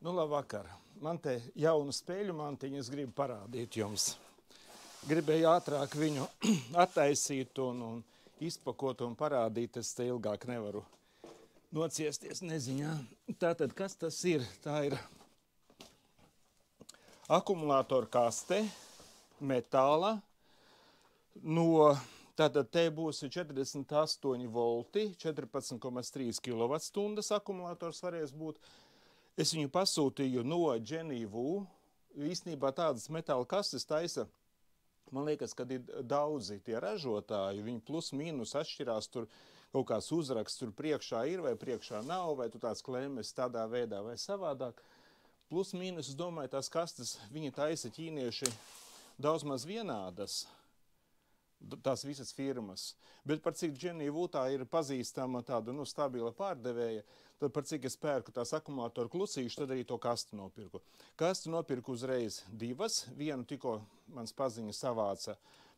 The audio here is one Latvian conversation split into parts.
Nu, labvakar. Man te jaunu spēļu mantiņu es gribu parādīt jums. Gribēju ātrāk viņu attaisīt un izpakot un parādīt, es te ilgāk nevaru nociesties neziņā. Tātad, kas tas ir? Tā ir akumulātora kaste, metāla, tātad te būs 48 volti, 14,3 kWh akumulators varēs būt. Es viņu pasūtīju no Genīvu. Īstenībā tādas metāla kastes taisa, man liekas, kad ir daudzi tie ražotāji, viņi plus mīnus atšķirās, tur kaut kāds uzraksts tur priekšā ir vai priekšā nav, vai tu tās klemmes tādā veidā vai savādāk. Plus mīnus, es domāju, tās kastes, viņi taisa ķīnieši daudz maz vienādas, tās visas firmas. Bet par cik Genīvu tā ir pazīstama tāda, stabila pārdevēja, tad par cik es pērku tās akumulātoru klusīšu, tad arī to kastu nopirku. Kastu nopirku uzreiz divas, vienu tikko mans paziņa savāca,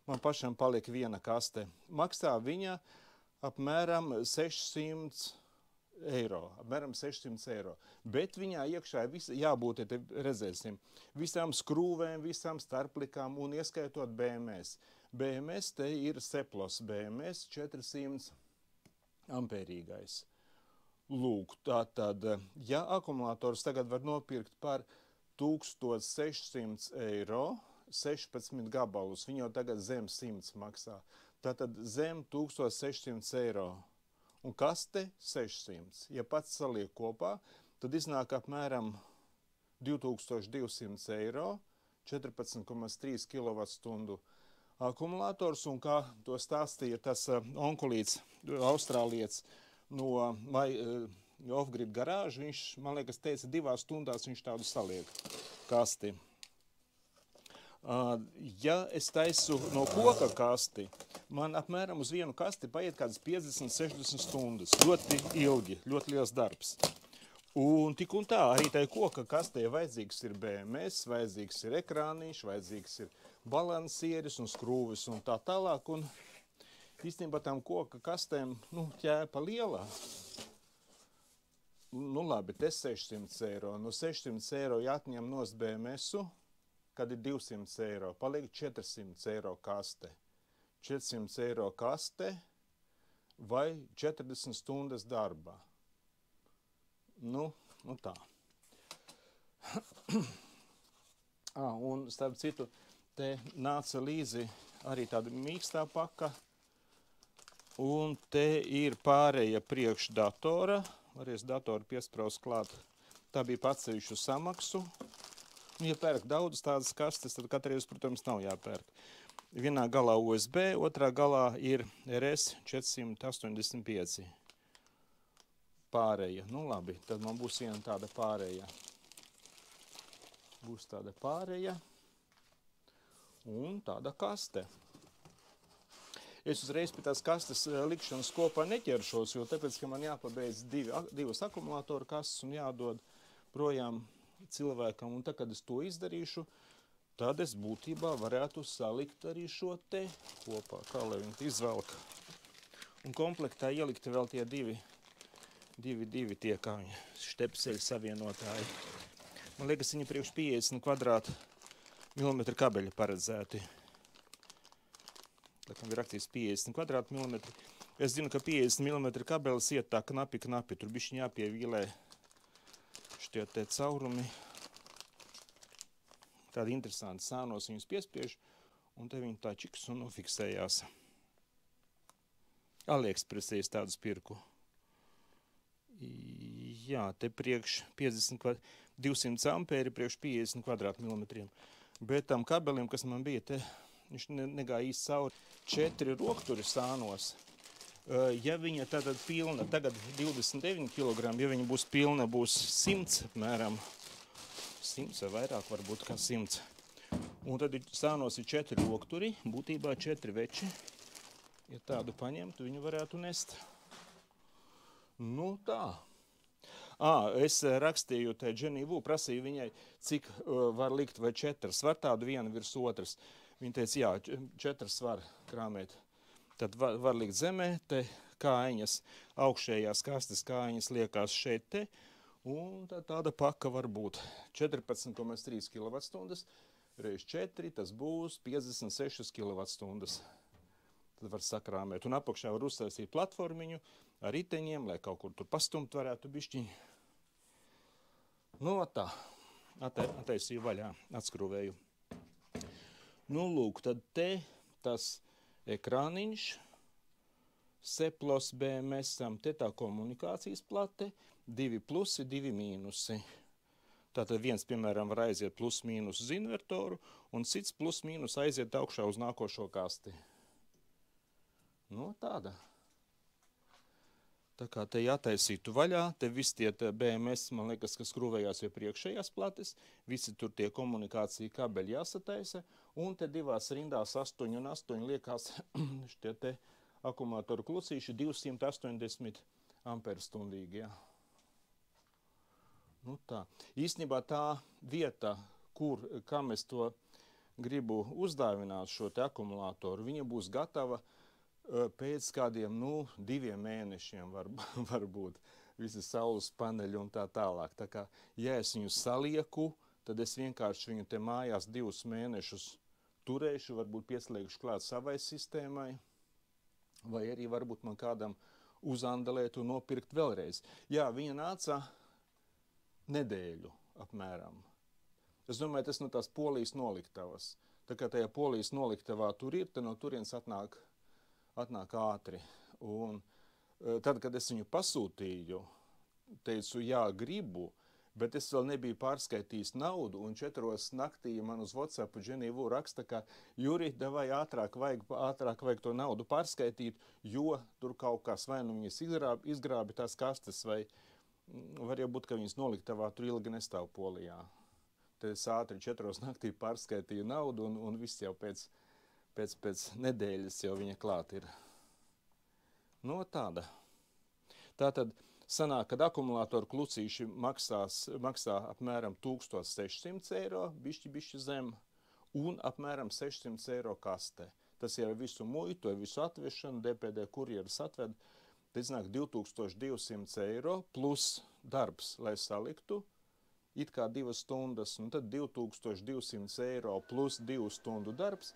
man pašam palika viena kaste. Maksā viņa apmēram 600 eiro, bet viņā iekšā jābūt, te redzēsim, visām skrūvēm, visām starplikām un ieskaitot BMS. BMS te ir Seplos BMS 400 ampērīgais. Lūk, tātad, ja akumulators tagad var nopirkt par 1600 eiro, 16 gabalus, viņi jau tagad zem 100 maksā, tātad zem 1600 eiro. Un kaste 600. Ja pats saliek kopā, tad iznāk apmēram 2200 eiro, 14,3 kWh akumulators, un kā to stāstīja tas onkulīts, austrālietis no off-grid garāžu, viņš, man liekas, teica, 2 stundās viņš tādu saliek kasti. Ja es taisu no koka kasti, man apmēram uz vienu kasti paiet kādas 50-60 stundas. Ļoti ilgi, ļoti liels darbs. Un tik un tā, arī tai koka kastē vajadzīgs ir BMS, vajadzīgs ir ekrāniņš, vajadzīgs ir balansieris un skrūvis un tā tālāk. Un īstenībā tām koka kastēm, ķēpa lielā. Labi, te 600 eiro. No 600 eiro jāatņem nost BMS-u, kad ir 200 eiro. Paliek 400 eiro kaste. 400 eiro kaste vai 40 stundas darbā. Tā. Un starp citu, te nāca līdzi arī tāda mīkstā paka. Un te ir pārēja priekš datora. Varēs datoru piespraust klāt. Tā bija atsevišķu samaksu. Ja pērk daudz tādas kastes, tad katreiz, protams, nav jāpērk. Vienā galā USB, otrā galā ir RS 485 pārēja. Labi, tad man būs viena tāda pārēja. Būs tāda pārēja un tāda kaste. Es uzreiz pie tās kastes likšanas kopā neķeršos, jo tāpēc, ka man jāpabeidz divas akumulātoru kastes un jādod projām cilvēkam. Un tad, kad es to izdarīšu, tad es būtībā varētu salikt arī šo te kopā, kā lai viņi izvelk. Un komplektā ielikt vēl tie divi tie, kā viņi štepseļu savienotāji. Man liekas, viņi priekš 50 kvadrātmilimetru kabeļa paredzēti. Tā kā ir rakstīts 50 kvadrātmilimetri. Es zinu, ka 50 mm kabelis iet tā knapi. Tur bišķiņ jāpievīlē šitie te caurumi. Tādi interesanti sānos viņus piespiež, un te viņi tā čiks un nofiksējās. AliExpressēs tādus pirku. Jā, te priekš 200 ampēri priekš 50 kvadrātmilimetriem. Bet tam kabelim, kas man bija, te viņš negāja īsti cauri. 4 rokturi sānos. Ja viņa tātad pilna, tagad 29 kg, ja viņa būs pilna, būs 100 apmēram. 100 vai vairāk, varbūt kā 100. Un tad sānos ir 4 rokturi, būtībā 4 veči. Ja tādu paņemtu, viņu varētu nest. Tā. Es rakstīju te Genīvu, prasīju viņai, cik var likt vai 4. Var tādu vienu virs otras. Viņa teica, jā, 4 var krāmēt. Tad var likt zemē, te kājiņas, augšējās kastes kājiņas liekās šeit te. Un tāda paka var būt 14,3 kWh reiz 4, tas būs 56 kWh. Tad var sakrāmēt. Un apakšā var uztaisīt platformiņu ar riteņiem, lai kaut kur tur pastumt varētu bišķiņi. Nu, tā. Attaisīju vaļā, atskrūvēju. Nu, lūk, tad te tas ekrāniņš, Seplos BMS-am, te tā komunikācijas plate, 2 plusi, 2 mīnusi. Tātad viens, piemēram, var aiziet plus mīnus uz invertoru, un cits plus mīnus aiziet augšā uz nākošo kasti. Nu, tāda. Tā kā te jātaisītu vaļā, te visi tie BMS, man liekas, kas skrūvējās jau priekšējās plates, visi tur tie komunikācija kabeļi jāsataisa, un te divās rindās 8 un 8 liekās šitie te akumulātoru klucīši 280 amperstundīgi, jā. Nu tā. Īstenībā tā vieta, kam es to gribu uzdāvināt šo te akumulātoru, viņa būs gatava pēc kādiem, 2 mēnešiem varbūt visi saules paneļi un tā tālāk. Tā kā, ja es viņu salieku, tad es vienkārši viņu te mājās 2 mēnešus turēšu, varbūt pieslēgšu klāt savai sistēmai, vai arī varbūt man kādam uzandelēt un nopirkt vēlreiz. Jā, viņa nāca nedēļu apmēram. Es domāju, tas no tās Polijas noliktavas. Tā kā tajā Polijas noliktavā tur ir, tad no turienes atnāk ātri. Un tad, kad es viņu pasūtīju, teicu, jā, gribu, bet es vēl nebiju pārskaitījis naudu, un 4 naktī man uz WhatsAppu Dženīvu raksta, ka Juri, davai ātrāk vajag to naudu pārskaitīt, jo tur kaut kas vai nu viņas izgrābi tās kastes, vai var jau būt, ka viņas noliktavā tur ilgi nestāv Polijā. Tad es ātri 4 naktī pārskaitīju naudu, un viss jau pēc nedēļas jau viņa klāt ir. No tāda. Tātad sanāk, kad akumulātoru klucīši maksā apmēram 1600 eiro, bišķi zem, un apmēram 600 eiro kaste. Tas jau ir visu muitu, visu atvešanu, DPD kurjeras atved. Tad iznāk 2200 eiro plus darbs, lai saliktu, it kā 2 stundas, un tad 2200 eiro plus 2 stundu darbs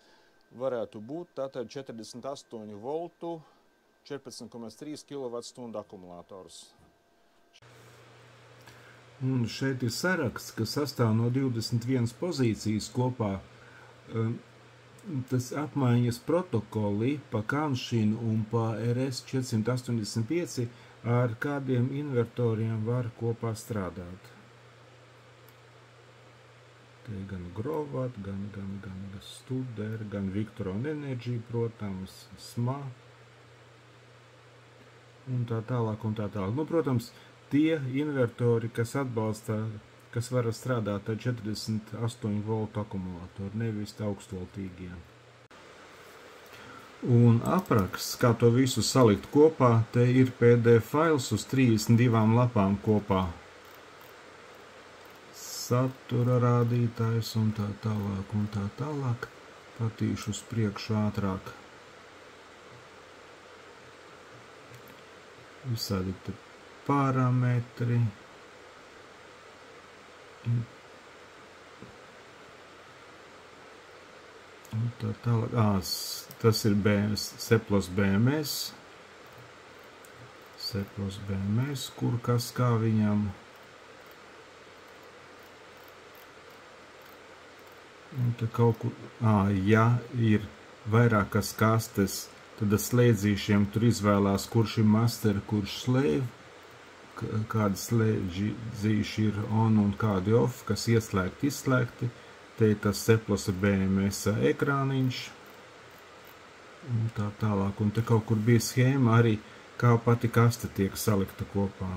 varētu būt tātad 48 voltu, 14,3 kWh akumulātors. Un šeit ir saraksts, kas sastāv no 21 pozīcijas kopā. Tas apmaiņas protokoli pa Kanšinu un pa RS 485 ar kādiem invertoriem var kopā strādāt. Te gan Grovat, gan Studer, gan Victron Energy, protams, SMA un tā tālāk un tā tālāk. Nu, protams, tie invertori, kas atbalsta, kas var strādāt ar 48 voltu akumulātoru, nevis augstvoltīgiem. Un apraksts, kā to visu salikt kopā, te ir PDF fails uz 32 lapām kopā. Satura rādītājs un tā tālāk un tā tālāk. Patīšu uz priekšu ātrāk. Visādi te parametri. Un tā tālāk. Tas ir Seplos BMS. Seplos BMS, kur kas kā viņam. Un te kaut kur, ja ir vairākas kastes, tad slēdzīšiem tur izvēlās, kurš ir master, kurš slēv, kādi slēdzīši ir on un kādi off, kas ieslēgti, izslēgti. Te ir tas Seplos BMS ekrāniņš. Un tā tālāk. Un te kaut kur bija schēma arī, kā pati kaste tiek salikta kopā.